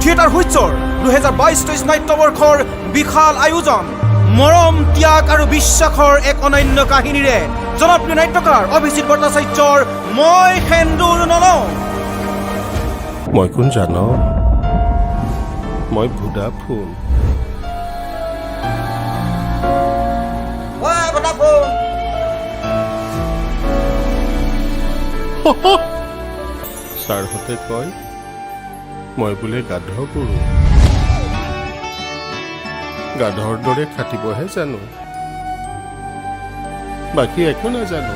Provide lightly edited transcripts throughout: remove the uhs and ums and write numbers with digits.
Theatre সূৰ্যৰ 2022-23 নাট্যবৰ্ষৰ বিশাল আয়োজন মৰম ত্যাগ আৰু বিশ্বাসৰ এক অনন্য কাহিনীৰে জনপ্ৰিয় নাট্যকাৰ অভিজিত ভট্টাচাৰ্যৰ মই সেন্দুৰ নলওঁ। মই কোন জান? মই ভুদা ফুল। ছাৰহঁতে কয় মই বোলে গাধ গৰু। গাধৰ দৰে খাটিবহে জানো, বাকী একো নাজানো।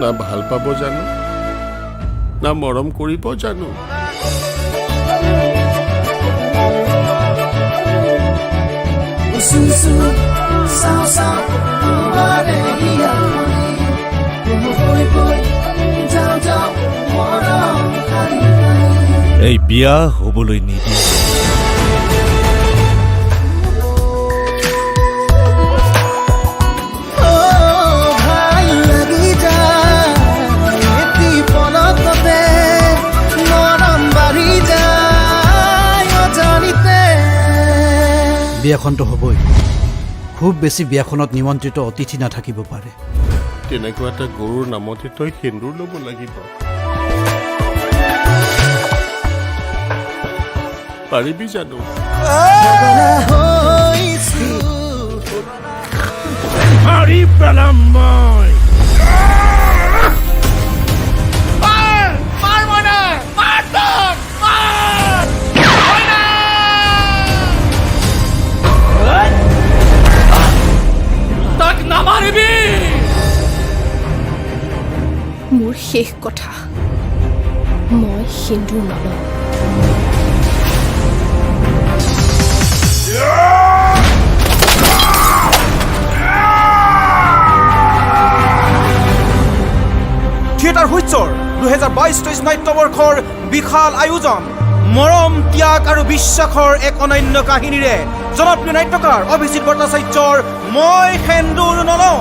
না ভাল পাব জানো, না মৰম কৰিব জানো। এই বিয়া হ'বলৈ নিদিয়ে। বিয়াখনটো হ'বই। খুব বেছি বিয়াখনত নিমন্ত্ৰিত অতিথি নাথাকিব পাৰে। তেনেকুৱা এটা গৰুৰ নামতে তই সেন্দুৰ ল'ব লাগিব। পাৰিবি জানো? মাৰি পেলাম মই। মোৰ শেষ কথা, মই সেন্দুৰ নলওঁ। থিয়েটাৰ সূৰ্যৰ 2022-23 নাট্যবৰ্ষৰ বিশাল আয়োজন মৰম ত্যাগ আৰু বিশ্বাসৰ এক অনন্য কাহিনীৰে জনপ্ৰিয় নাট্যকাৰ অভিজিত ভট্টাচাৰ্যৰ মই সেন্দুৰ নলওঁ।